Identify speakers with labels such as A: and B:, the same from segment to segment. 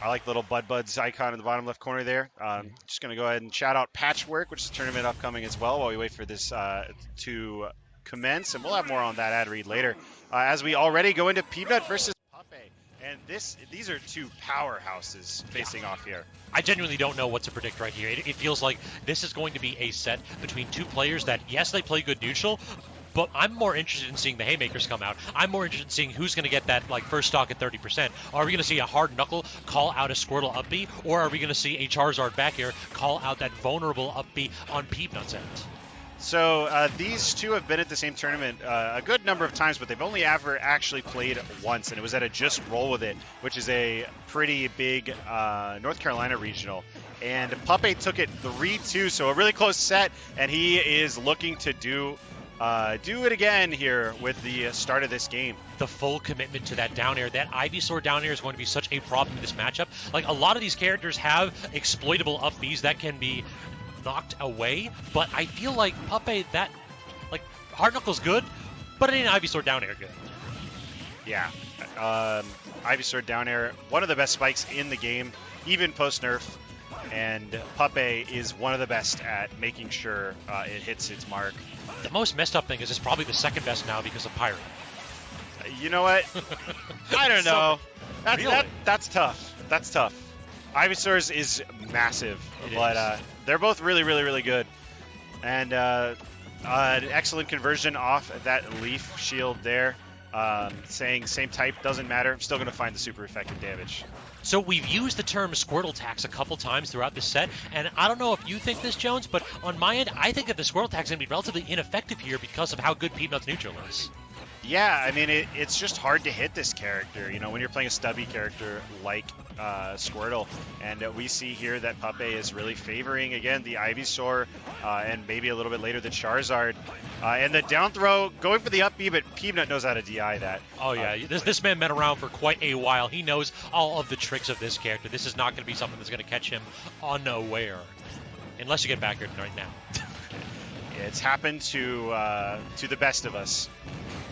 A: I like the little Bud's icon in the bottom left corner there. Just going to go ahead and shout out Patchwork, which is a tournament upcoming as well, while we wait for this to commence. And we'll have more on that ad read later. As we already go into Peabnut versus Puppeh. And these are two powerhouses facing off here.
B: I genuinely don't know what to predict right here. It feels like this is going to be a set between two players that, yes, they play good neutral, but I'm more interested in seeing the haymakers come out. I'm more interested in seeing who's going to get that first stock at 30%. Are we going to see a hard knuckle call out a Squirtle up B, or are we going to see a Charizard back air call out that vulnerable up B on Peabnut's end?
A: So these two have been at the same tournament a good number of times, but they've only ever actually played once, and it was at a Just Roll With It, which is a pretty big North Carolina regional. And Puppeh took it 3-2, so a really close set, and he is looking to do it again here with the start of this game.
B: The full commitment to that down air. That Ivysaur down air is going to be such a problem in this matchup. Like, a lot of these characters have exploitable up Bs that can be knocked away, but I feel like Puppeh, that, Hard Knuckle's good, but it ain't Ivysaur down air good.
A: Yeah. Ivysaur down air, one of the best spikes in the game, even post-nerf. And Puppeh is one of the best at making sure it hits its mark.
B: The most messed up thing is it's probably the second best now because of Pyro.
A: You know what? I don't know. That's tough. That's tough. Ivysaur's is massive, but they're both really, really, really good. And an excellent conversion off that Leaf Shield there, saying same type, doesn't matter. I'm still going to find the super effective damage.
B: So we've used the term Squirtle tax a couple times throughout this set, and I don't know if you think this, Jones, but on my end, I think that the Squirtle tax is going to be relatively ineffective here because of how good Peabnut's neutral is.
A: Yeah, I mean, it's just hard to hit this character, you know, when you're playing a stubby character like Squirtle. And we see here that Puppeh is really favoring, again, the Ivysaur, and maybe a little bit later the Charizard. And the down throw, going for the up B, but Peabnut knows how to DI that.
B: Oh, yeah. This man been around for quite a while. He knows all of the tricks of this character. This is not going to be something that's going to catch him unaware. Unless you get back here right now.
A: It's happened to the best of us.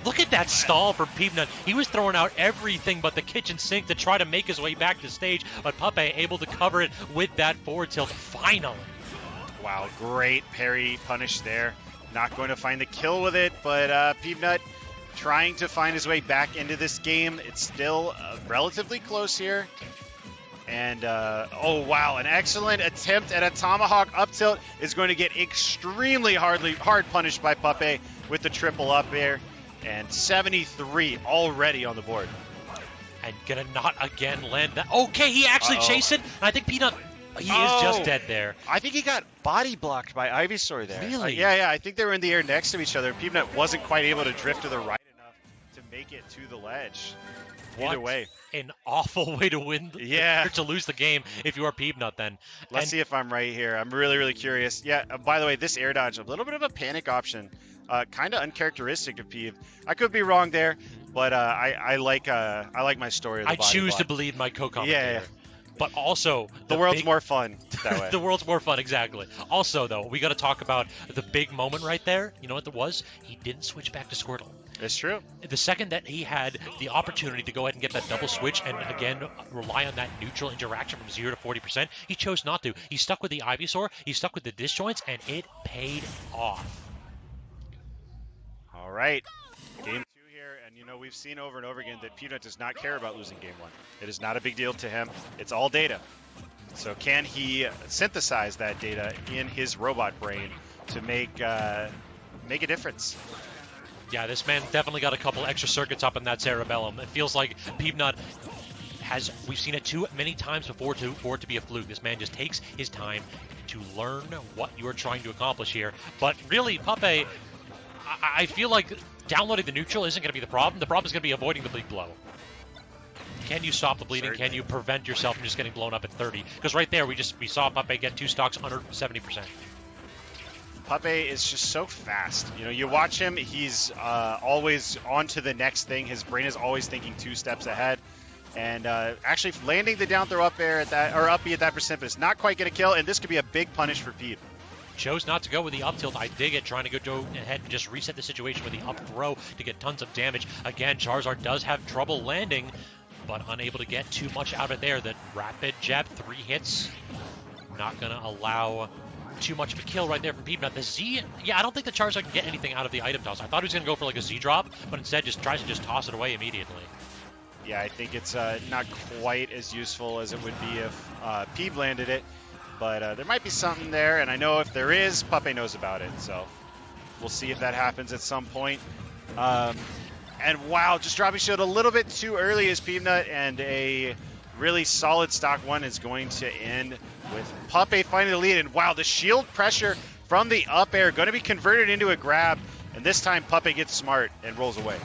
B: Look at that stall for Peabnut. He was throwing out everything but the kitchen sink to try to make his way back to stage, but Puppeh able to cover it with that forward tilt finally.
A: Wow, great parry punish there. Not going to find the kill with it, but Peabnut trying to find his way back into this game. It's still relatively close here. And, oh wow, an excellent attempt at a Tomahawk up tilt is going to get extremely hard punished by Puppeh with the triple up air. And 73 already on the board.
B: And gonna not again land that. Okay, he actually chased it. And I think Peanut, he is just dead there.
A: I think he got body blocked by Ivysaur there.
B: Really?
A: Yeah, I think they were in the air next to each other. Peabnut wasn't quite able to drift to the right enough to make it to the ledge. Either way.
B: An awful way to win, to lose the game if you are Peabnut then.
A: Let's see if I'm right here. I'm really, really curious. Yeah, by the way, this air dodge, a little bit of a panic option. Kind of uncharacteristic of Peev. I could be wrong there, but I like my story of the body
B: choose
A: block.
B: to believe my co-commentator.
A: Yeah.
B: But also,
A: the world's more fun that way.
B: The world's more fun, exactly. Also, though, we got to talk about the big moment right there. You know what that was? He didn't switch back to Squirtle.
A: It's true.
B: The second that he had the opportunity to go ahead and get that double switch and, again, rely on that neutral interaction from 0 to 40%, he chose not to. He stuck with the Ivysaur, he stuck with the disjoints, and it paid off.
A: All right. Game 2 here, and you know, we've seen over and over again that Peanut does not care about losing Game 1. It is not a big deal to him. It's all data. So can he synthesize that data in his robot brain to make a difference?
B: Yeah, this man definitely got a couple extra circuits up in that cerebellum. It feels like Peabnut we've seen it too many times before for it to be a fluke. This man just takes his time to learn what you are trying to accomplish here. But really, Puppeh, I feel like downloading the neutral isn't going to be the problem. The problem is going to be avoiding the bleed blow. Can you stop the bleeding? Certainly. Can you prevent yourself from just getting blown up at 30? Because right there, we saw Puppeh get 2 stocks under 70%.
A: Puppeh is just so fast. You know, you watch him, he's always on to the next thing. His brain is always thinking 2 steps ahead. And actually landing the down throw up air at that, or up B at that percent, but it's not quite going to kill, and this could be a big punish for Peeb.
B: Chose not to go with the up tilt. I dig it, trying to go ahead and just reset the situation with the up throw to get tons of damage. Again, Charizard does have trouble landing, but unable to get too much out of it there. That rapid jab, 3 hits, not going to allow too much of a kill right there from Peabnut. The Z, yeah, I don't think the Charizard can get anything out of the item toss. I thought he was going to go for like a Z drop, but instead just tries to just toss it away immediately.
A: Yeah, I think it's not quite as useful as it would be if Peeb landed it, but there might be something there, and I know if there is, Puppeh knows about it, so we'll see if that happens at some point. And wow, just dropping shield a little bit too early as Peabnut, and a really solid stock one is going to end with Puppeh finding the lead. And wow, the shield pressure from the up air going to be converted into a grab, and this time Puppeh gets smart and rolls away.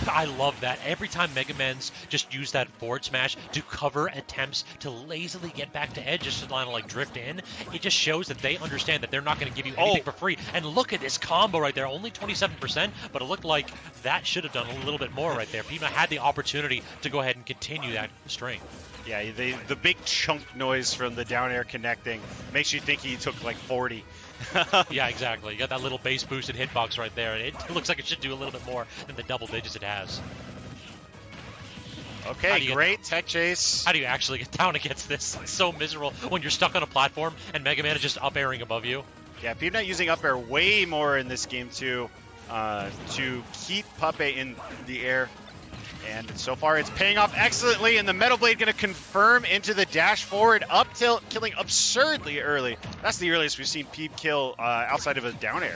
B: I love that. Every time Mega Men's just use that forward smash to cover attempts to lazily get back to edge, just to like drift in, it just shows that they understand that they're not going to give you anything for free. And look at this combo right there, only 27%, but it looked like that should have done a little bit more right there. Peabnut had the opportunity to go ahead and continue that string.
A: Yeah, the big chunk noise from the down air connecting makes you think he took like 40.
B: Yeah, exactly. You got that little base boosted hitbox right there, and it looks like it should do a little bit more than the double digits it has.
A: Okay, great tech chase.
B: How do you actually get down against this? It's so miserable when you're stuck on a platform and Mega Man is just up airing above you.
A: Yeah, Peabnut using up air way more in this game too, to keep Puppeh in the air. And so far it's paying off excellently, and the Metal Blade going to confirm into the dash forward up tilt, killing absurdly early. That's the earliest we've seen Peeb kill outside of a down air.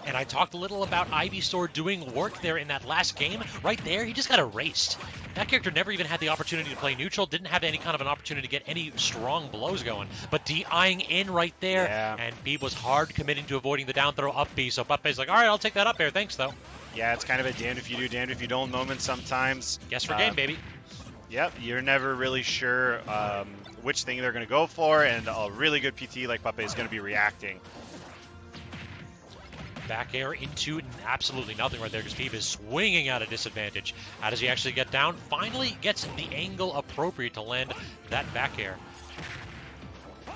B: And I talked a little about Ivysaur doing work there in that last game. Right there, he just got erased. That character never even had the opportunity to play neutral, didn't have any kind of an opportunity to get any strong blows going. But DIing in right there, and Peeb was hard committing to avoiding the down throw up B, so Puppeh's like, all right, I'll take that up air, thanks though.
A: Yeah, it's kind of a damned if you do, damned if you don't moment sometimes.
B: Guess for game, baby.
A: Yep, you're never really sure which thing they're going to go for, and a really good PT like Puppeh is going to be reacting.
B: Back air into absolutely nothing right there because Peeb is swinging at a disadvantage. How does he actually get down? Finally gets the angle appropriate to land that back air.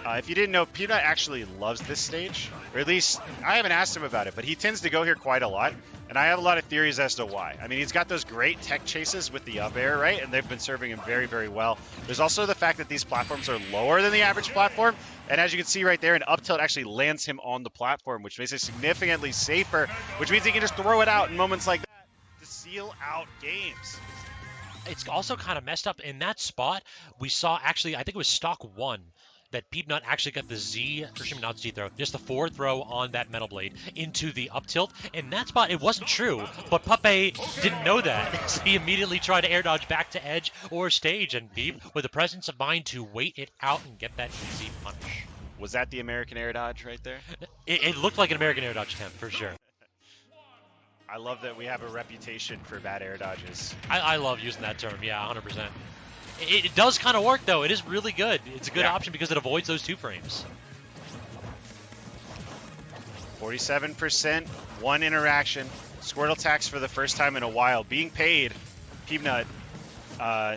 A: If you didn't know, Peabnut actually loves this stage, or at least I haven't asked him about it, but he tends to go here quite a lot, and I have a lot of theories as to why. I mean, he's got those great tech chases with the up air, right? And they've been serving him very, very well. There's also the fact that these platforms are lower than the average platform, and as you can see right there, an up tilt actually lands him on the platform, which makes it significantly safer, which means he can just throw it out in moments like that to seal out games.
B: It's also kind of messed up in that spot. We saw actually, I think it was stock 1, that Peabnut actually got the Z, or excuse me, not Z throw, just the forward throw on that Metal Blade into the up tilt. In that spot, it wasn't true, but Puppeh didn't know that. So he immediately tried to air dodge back to edge or stage, and Peeb, with the presence of mind to wait it out and get that easy punish.
A: Was that the American air dodge right there?
B: It looked like an American air dodge attempt, for sure.
A: I love that we have a reputation for bad air dodges.
B: I love using that term, yeah, 100%. It does kind of work, though. It is really good. It's a good option because it avoids those 2 frames.
A: 47%, 1 interaction. Squirtle tax for the first time in a while. Being paid, Peabnut,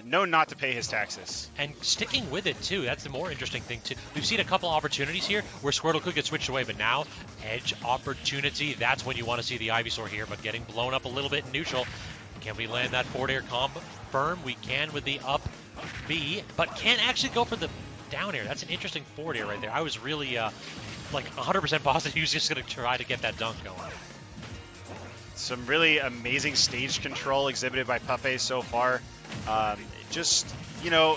A: known not to pay his taxes.
B: And sticking with it, too. That's the more interesting thing, too. We've seen a couple opportunities here where Squirtle could get switched away, but now, edge opportunity. That's when you want to see the Ivysaur here, but getting blown up a little bit in neutral. Can we land that forward air combo? Firm, we can with the up B, but can't actually go for the down air. That's an interesting forward air right there. I was really like 100% positive he was just going to try to get that dunk going.
A: Some really amazing stage control exhibited by Puppeh so far. Just, you know,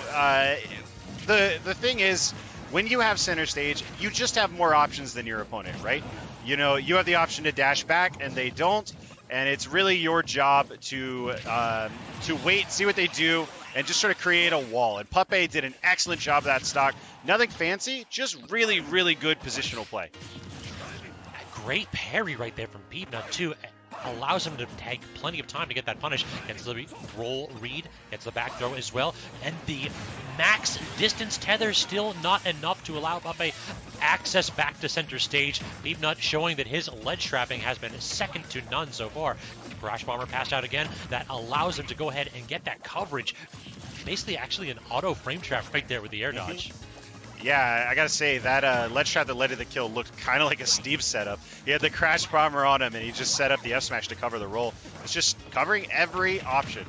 A: the thing is, when you have center stage, you just have more options than your opponent, right? You know, you have the option to dash back, and they don't. And it's really your job to wait, see what they do, and just sort of create a wall. And Puppeh did an excellent job of that stock. Nothing fancy, just really, really good positional play.
B: A great parry right there from Peabnut, too. Allows him to take plenty of time to get that punish. Gets the roll read, gets the back throw as well. And the max distance tether still not enough to allow Puppeh access back to center stage. Peabnut showing that his ledge trapping has been second to none so far. Crash Bomber passed out again. That allows him to go ahead and get that coverage. Basically, actually an auto frame trap right there with the air dodge.
A: Yeah, I gotta say, that ledge trap that led to the kill looked kind of like a Steve setup. He had the Crash Bomber on him, and he just set up the F-Smash to cover the roll. It's just covering every option.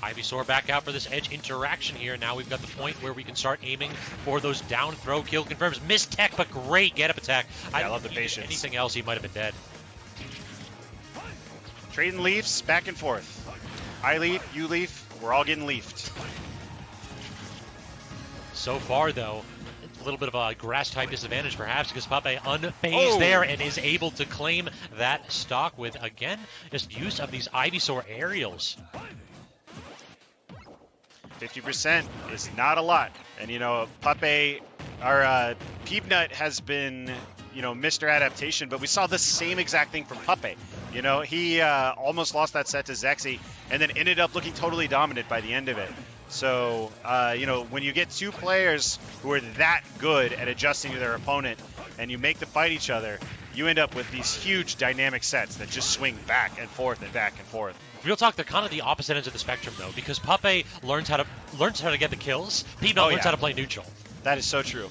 B: Ivysaur back out for this edge interaction here. Now we've got the point where we can start aiming for those down throw kill confirms. Missed tech, but great get up attack.
A: I love the patience.
B: Anything else, he might have been dead.
A: Trading leafs back and forth. I leaf, you leaf, we're all getting leafed.
B: So far, though, a little bit of a grass type disadvantage perhaps because Puppeh unfazed there and is able to claim that stock with, again, just use of these Ivysaur aerials.
A: 50% is not a lot. And, you know, Puppeh, our Peabnut has been, you know, Mr. Adaptation, but we saw the same exact thing from Puppeh. You know, he almost lost that set to Zexy and then ended up looking totally dominant by the end of it. So, you know, when you get two players who are that good at adjusting to their opponent and you make them fight each other, you end up with these huge dynamic sets that just swing back and forth and back and forth.
B: Real talk, they're kind of the opposite ends of the spectrum, though, because Puppeh learns how to get the kills. Peabnut learns how to play neutral.
A: That is so true.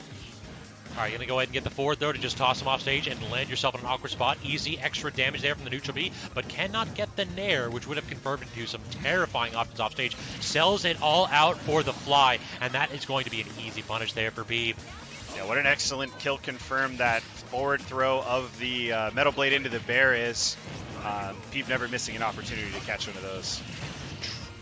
B: All right, you're going to go ahead and get the forward throw to just toss him off stage and land yourself in an awkward spot. Easy extra damage there from the neutral B, but cannot get the Nair, which would have converted into some terrifying options off stage. Sells it all out for the fly, and that is going to be an easy punish there for Peab.
A: Yeah, what an excellent kill confirm that forward throw of the Metal Blade into the bear is. Peab never missing an opportunity to catch one of those.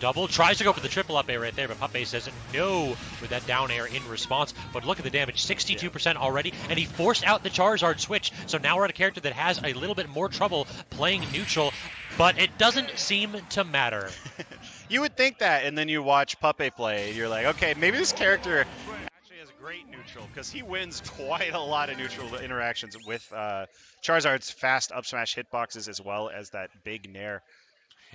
B: Double tries to go for the triple up air right there, but Puppeh says no with that down air in response. But look at the damage, 62% already, and he forced out the Charizard switch. So now we're at a character that has a little bit more trouble playing neutral, but it doesn't seem to matter.
A: You would think that, and then you watch Puppeh play, and you're like, okay, maybe this character actually has great neutral, because he wins quite a lot of neutral interactions with Charizard's fast up smash hitboxes as well as that big Nair.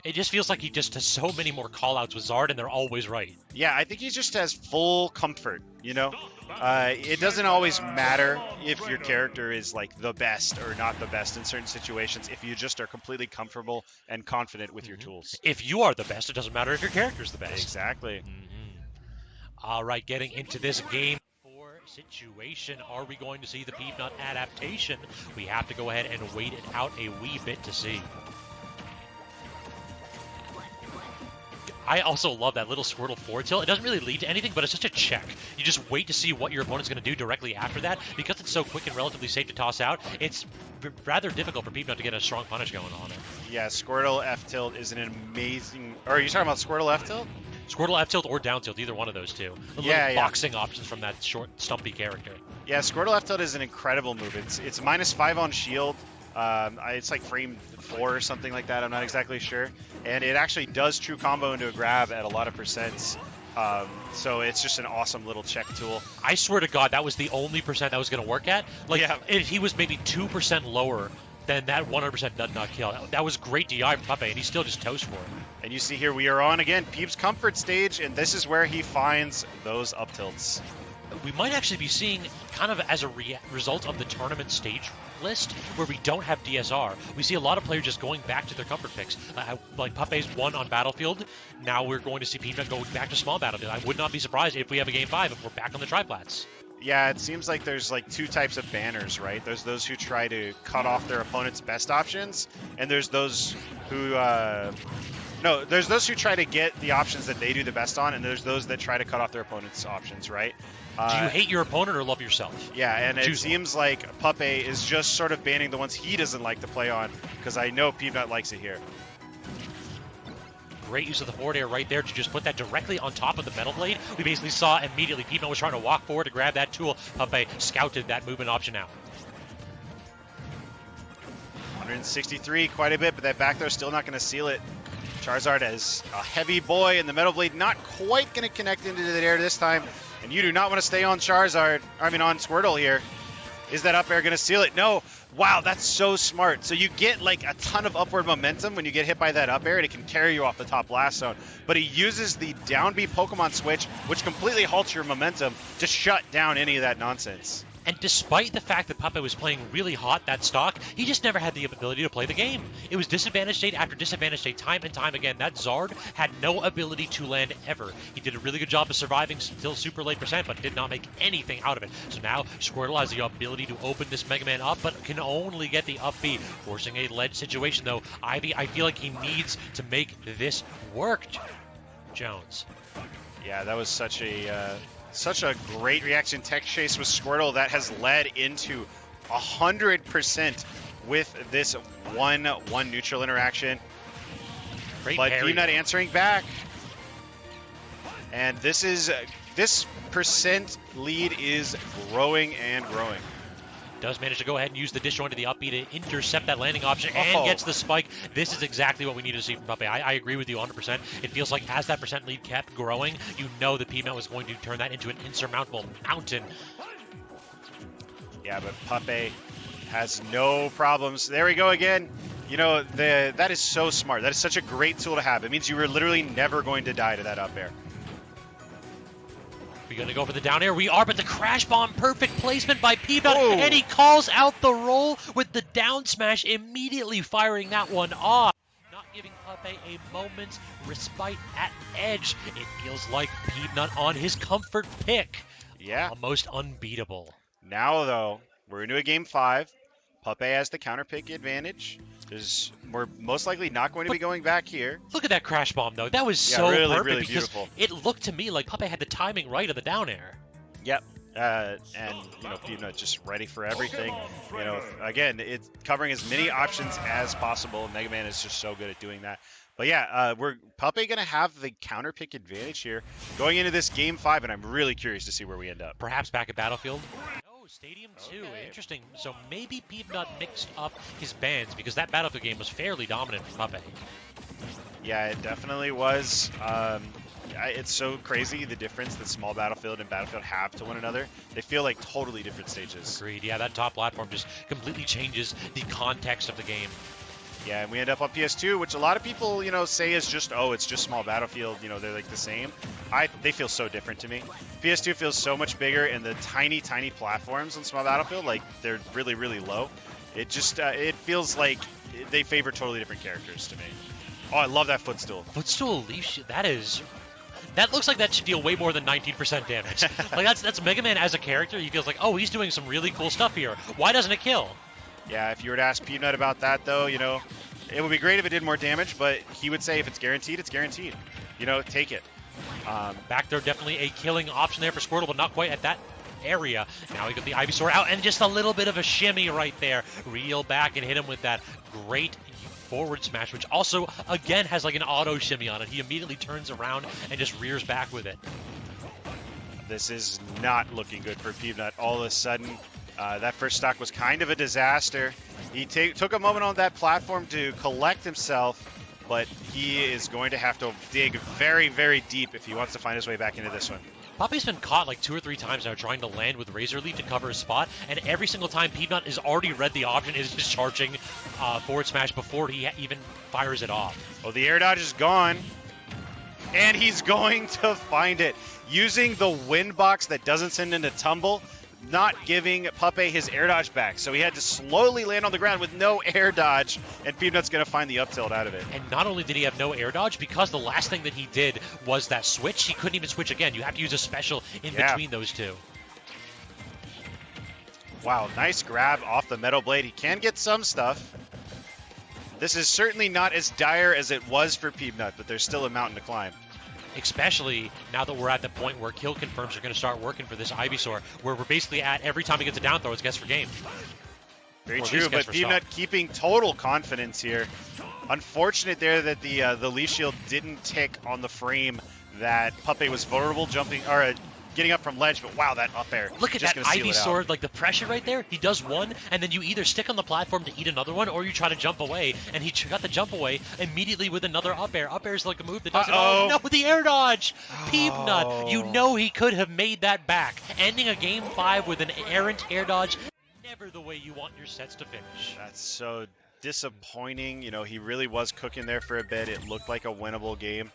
B: It just feels like he just has so many more callouts with Zard, and they're always right.
A: Yeah, I think he just has full comfort, you know? It doesn't always matter if your character is, like, the best or not the best in certain situations, if you just are completely comfortable and confident with your tools.
B: If you are the best, it doesn't matter if your character's the best.
A: Exactly.
B: All right, getting into this game situation, are we going to see the Peabnut adaptation? We have to go ahead and wait it out a wee bit to see. I also love that little Squirtle forward tilt. It doesn't really lead to anything, but it's just a check. You just wait to see what your opponent's going to do directly after that. Because it's so quick and relatively safe to toss out, it's rather difficult for Peabnut to get a strong punish going on it.
A: Yeah, Squirtle F-tilt is an amazing... Or are you talking about Squirtle F-tilt?
B: Squirtle F-tilt or down tilt, either one of those two.
A: Yeah.
B: Boxing options from that short, stumpy character.
A: Yeah, Squirtle F-tilt is an incredible move. It's -5 on shield. It's like frame 4 or something like that. I'm not exactly sure. And it actually does true combo into a grab at a lot of percents. So it's just an awesome little check tool.
B: I swear to God, that was the only percent that was going to work at. Like, if he was maybe 2% lower, then that 100% does not kill. That was great DI from Puppeh, and he's still just toast for it.
A: And you see here we are on, again, Peeb's comfort stage, and this is where he finds those up tilts.
B: We might actually be seeing, kind of as a result of the tournament stage list, where we don't have DSR, we see a lot of players just going back to their comfort picks. Like Puppeh's won on Battlefield, now we're going to see Peabnut go back to small Battlefield. I would not be surprised if we have a Game 5 if we're back on the triplats.
A: Yeah, it seems like there's like two types of banners, right? There's those who try to cut off their opponent's best options, and there's those who... No, there's those who try to get the options that they do the best on, and there's those that try to cut off their opponent's options, right?
B: Do you hate your opponent or love yourself?
A: Yeah, and it seems like Puppeh is just sort of banning the ones he doesn't like to play on, because I know Peabnut likes it here.
B: Great use of the forward air right there to just put that directly on top of the Metal Blade. We basically saw immediately Peabnut was trying to walk forward to grab that tool. Puppeh scouted that movement option out.
A: 163, quite a bit, but that back throw still not going to seal it. Charizard as a heavy boy, and the Metal Blade not quite going to connect into the air this time. And you do not want to stay on Charizard, on Squirtle here. Is that up air going to seal it? No. Wow, that's so smart. So you get like a ton of upward momentum when you get hit by that up air, and it can carry you off the top blast zone. But he uses the down B Pokemon switch, which completely halts your momentum, to shut down any of that nonsense.
B: And despite the fact that Puppeh was playing really hot that stock, he just never had the ability to play the game. It was disadvantage state after disadvantage state time and time again. That Zard had no ability to land ever. He did a really good job of surviving still super late percent, but did not make anything out of it. So now Squirtle has the ability to open this Mega Man up, but can only get the up B, forcing a ledge situation though. Ivy, I feel like he needs to make this work. Jones.
A: Yeah, that was such a great reaction tech chase with Squirtle that has led into 100% with this one neutral interaction.
B: Great
A: But
B: parry.
A: Peabnut answering back. And this percent lead is growing and growing.
B: Does manage to go ahead and use the dish onto the up B to intercept that landing option and gets the spike. This is exactly what we need to see from Puppeh. I agree with you 100%. It feels like as that percent lead kept growing, you know that Peabnut was going to turn that into an insurmountable mountain.
A: Yeah, but Puppeh has no problems. There we go again. You know, that is so smart. That is such a great tool to have. It means you were literally never going to die to that up air.
B: We're going to go for the down air. We are, but the crash bomb, perfect placement by Peabnut,
A: Oh.
B: and he calls out the roll with the down smash, immediately firing that one off. Not giving Puppeh a moment's respite at edge. It feels like Peabnut on his comfort pick.
A: Yeah.
B: Almost unbeatable.
A: Now, though, we're into a game 5. Puppeh has the counter pick advantage. We're most likely not going to be going back here.
B: Look at that crash bomb, though. That was so
A: really,
B: perfect
A: really
B: because
A: beautiful.
B: it looked to me like Puppeh had the timing right of the down air.
A: Yep. And, you know, Peabnut just ready for everything. You know, again, it's covering as many options as possible. Mega Man is just so good at doing that. But yeah, Puppeh going to have the counter pick advantage here going into this game 5, and I'm really curious to see where we end up.
B: Perhaps back at Battlefield? No, Stadium 2. Okay. Interesting. So maybe Peabnut mixed up his bands because that Battlefield game was fairly dominant for Puppeh.
A: Yeah, it definitely was. It's so crazy the difference that Small Battlefield and Battlefield have to one another. They feel like totally different stages.
B: Agreed. Yeah, that top platform just completely changes the context of the game.
A: Yeah, and we end up on PS2, which a lot of people, you know, say is just, oh, it's just Small Battlefield, you know, they're like the same. They feel so different to me. PS2 feels so much bigger, and the tiny, tiny platforms on Small Battlefield, like, they're really, really low. It just, it feels like they favor totally different characters to me. Oh, I love that footstool.
B: Footstool leash, that looks like that should deal way more than 19% damage. Like, that's Mega Man as a character. He feels like, oh, he's doing some really cool stuff here. Why doesn't it kill?
A: Yeah, if you were to ask Peabnut about that, though, you know, it would be great if it did more damage, but he would say if it's guaranteed, it's guaranteed. You know, take it.
B: Back there, definitely a killing option there for Squirtle, but not quite at that area. Now we got the Ivysaur out, and just a little bit of a shimmy right there. Reel back and hit him with that great forward smash, which also, again, has like an auto shimmy on it. He immediately turns around and just rears back with it.
A: This is not looking good for Peabnut. All of a sudden, that first stock was kind of a disaster. He took a moment on that platform to collect himself, but he is going to have to dig very, very deep if he wants to find his way back into this one.
B: Puppeh's been caught like 2 or 3 times now trying to land with Razor Leaf to cover his spot, and every single time Peabnut has already read the option, is just charging forward smash before he even fires it off.
A: Well, the air dodge is gone, and he's going to find it. Using the wind box that doesn't send into tumble, not giving Puppeh his air dodge back. So he had to slowly land on the ground with no air dodge, and Peabnut's going to find the up tilt out of it.
B: And not only did he have no air dodge, because the last thing that he did was that switch, he couldn't even switch again. You have to use a special in between those two.
A: Wow, nice grab off the Metal Blade. He can get some stuff. This is certainly not as dire as it was for Peabnut, but there's still a mountain to climb.
B: Especially now that we're at the point where kill confirms are going to start working for this Ivysaur, where we're basically at every time he gets a down throw, it's guess for game.
A: Very true, but Peabnut keeping total confidence here. Unfortunate there that the leaf shield didn't tick on the frame that Puppeh was vulnerable jumping or getting up from ledge, but wow, that up air.
B: Look at that Ivysaur, like the pressure right there. He does one, and then you either stick on the platform to eat another one, or you try to jump away, and he got the jump away immediately with another up air. Up air is like a move that does it all. No, the air dodge! Peabnut, you know he could have made that back. Ending a game 5 with an errant air dodge, never the way you want your sets to finish.
A: That's so disappointing. You know, he really was cooking there for a bit. It looked like a winnable game.